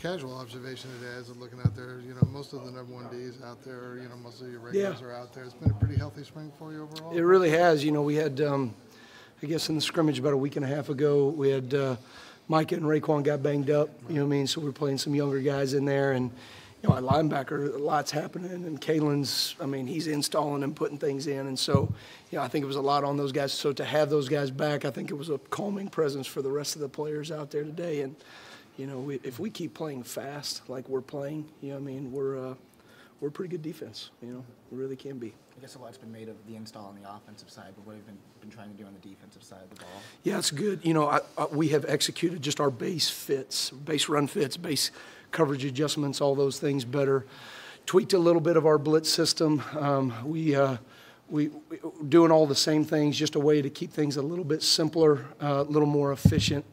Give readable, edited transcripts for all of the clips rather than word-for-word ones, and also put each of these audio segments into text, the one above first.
casual observation today as I'm looking out there, you know, most of the #1 Ds out there, you know, most of your regulars are out there. It's been a pretty healthy spring for you overall. It really has. You know, we had, I guess in the scrimmage about a week and a half ago, we had Micah and Raekwon got banged up, you know what I mean? So we're playing some younger guys in there, and you know, at linebacker, a lot's happening, and Kalen's, I mean, he's installing and putting things in, and so, you know, I think it was a lot on those guys. So to have those guys back, I think it was a calming presence for the rest of the players out there today. And you know, if we keep playing fast like we're playing, you know, what I mean, we're a pretty good defense. You know, we really can be. I guess a lot's been made of the install on the offensive side, but what have you been trying to do on the defensive side of the ball? Yeah, it's good. You know, we have executed just our base fits, base run fits, base coverage adjustments, all those things better. Tweaked a little bit of our blitz system. We doing all the same things, just a way to keep things a little bit simpler, a little more efficient.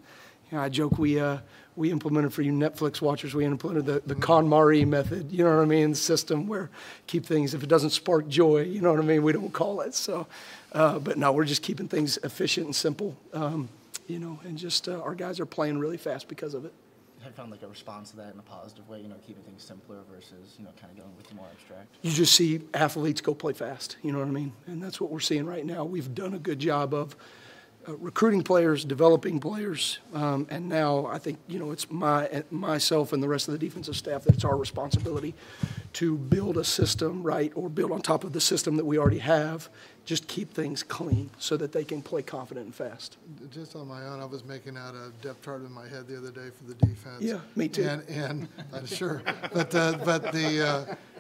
You know, I joke we implemented, for you Netflix watchers, we implemented the KonMari method, you know what I mean, system where keep things, if it doesn't spark joy, you know what I mean, we don't call it. So, but no, we're just keeping things efficient and simple, you know, and just our guys are playing really fast because of it. Have you found like a response to that in a positive way, you know, keeping things simpler versus, you know, kind of going with the more abstract? You just see athletes go play fast, you know what I mean? And that's what we're seeing right now. We've done a good job of recruiting players, developing players, and now I think, you know, it's myself and the rest of the defensive staff that it's our responsibility to build a system, right, or build on top of the system that we already have, just keep things clean so that they can play confident and fast. Just on my own, I was making out a depth chart in my head the other day for the defense. Yeah, me too. And sure, but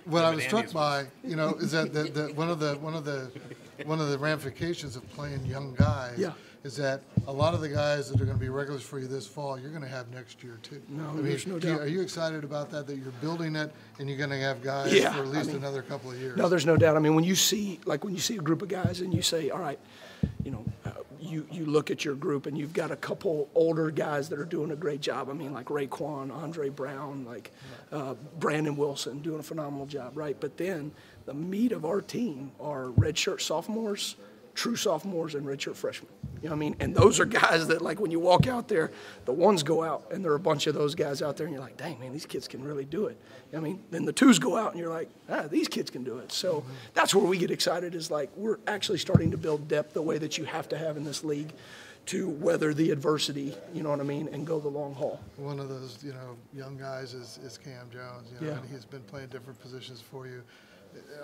what I was struck by, you know, is that one of the ramifications of playing young guys. Yeah. Is that a lot of the guys that are going to be regulars for you this fall, you're going to have next year too. No, I mean, there's no doubt. Are you excited about that you're building it and you're going to have guys for at least another couple of years? No, there's no doubt. I mean, when you see a group of guys and you say, all right, you know, you look at your group and you've got a couple older guys that are doing a great job. I mean, like Raekwon, Andre Brown, like Brandon Wilson doing a phenomenal job, right? But then the meat of our team are redshirt sophomores, true sophomores, and redshirt freshmen. You know what I mean? And those are guys that, like, when you walk out there, the ones go out, and there are a bunch of those guys out there, and you're like, dang, man, these kids can really do it. You know what I mean? Then the twos go out, and you're like, these kids can do it. So that's where we get excited, is like we're actually starting to build depth the way that you have to have in this league to weather the adversity, you know what I mean, and go the long haul. One of those, you know, young guys is Cam Jones. You know, and he's been playing different positions for you.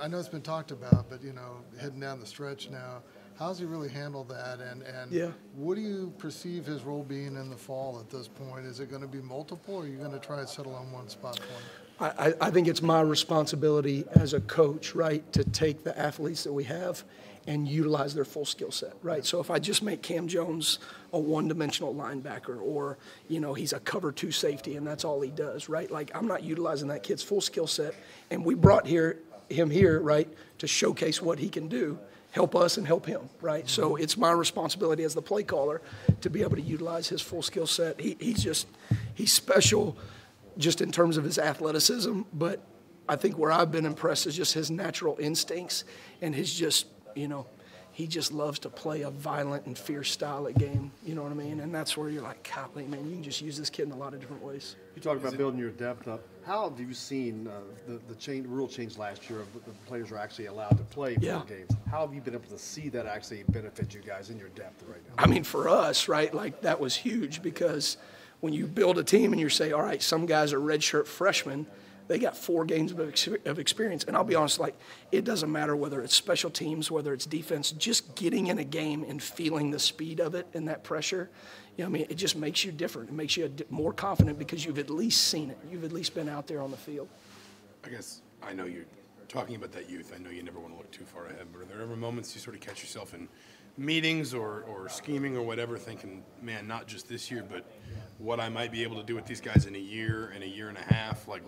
I know it's been talked about, but, you know, heading down the stretch now, how's he really handled that, and what do you perceive his role being in the fall at this point? Is it going to be multiple, or are you going to try and settle on one spot for him? I think it's my responsibility as a coach, right, to take the athletes that we have and utilize their full skill set, right? So if I just make Cam Jones a one-dimensional linebacker, or, you know, he's a cover 2 safety and that's all he does, right? Like, I'm not utilizing that kid's full skill set, and we brought him here, right, to showcase what he can do, help us and help him, right? So it's my responsibility as the play caller to be able to utilize his full skill set. He's special just in terms of his athleticism, but I think where I've been impressed is just his natural instincts and his just, you know, he just loves to play a violent and fierce style of game, you know what I mean? And that's where you're like, golly, man, you can just use this kid in a lot of different ways. You talked about building your depth up. How have you seen the rule change last year of the players are actually allowed to play 4 games? How have you been able to see that actually benefit you guys in your depth right now? I mean, for us, right, like that was huge, because when you build a team and you say, all right, some guys are redshirt freshmen, they got 4 games of experience. And I'll be honest, like, it doesn't matter whether it's special teams, whether it's defense, just getting in a game and feeling the speed of it and that pressure, you know what I mean, it just makes you different. It makes you more confident because you've at least seen it. You've at least been out there on the field. I guess I know you're talking about that youth. I know you never want to look too far ahead, but are there ever moments you sort of catch yourself in meetings or scheming or whatever, thinking, man, not just this year, but what I might be able to do with these guys in a year and a half, like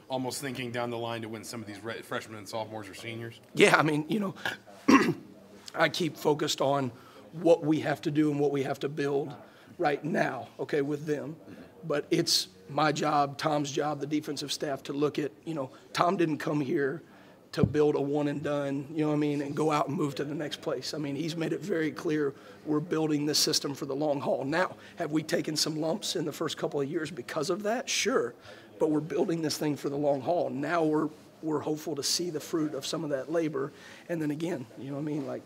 almost thinking down the line to when some of these freshmen and sophomores or seniors? Yeah, I mean, you know, I keep focused on what we have to do and what we have to build right now, okay, with them. But it's my job, Tom's job, the defensive staff to look at, you know, Tom didn't come here to build a one and done, you know what I mean, and go out and move to the next place. I mean, he's made it very clear we're building this system for the long haul. Now, have we taken some lumps in the first couple of years because of that? Sure. but we're building this thing for the long haul. Now we're hopeful to see the fruit of some of that labor. And then again, you know what I mean? Like,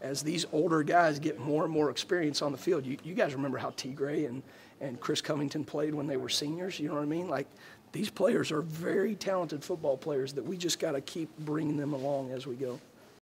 as these older guys get more and more experience on the field, you guys remember how T. Gray and Chris Covington played when they were seniors, you know what I mean? Like, these players are very talented football players that we just got to keep bringing them along as we go.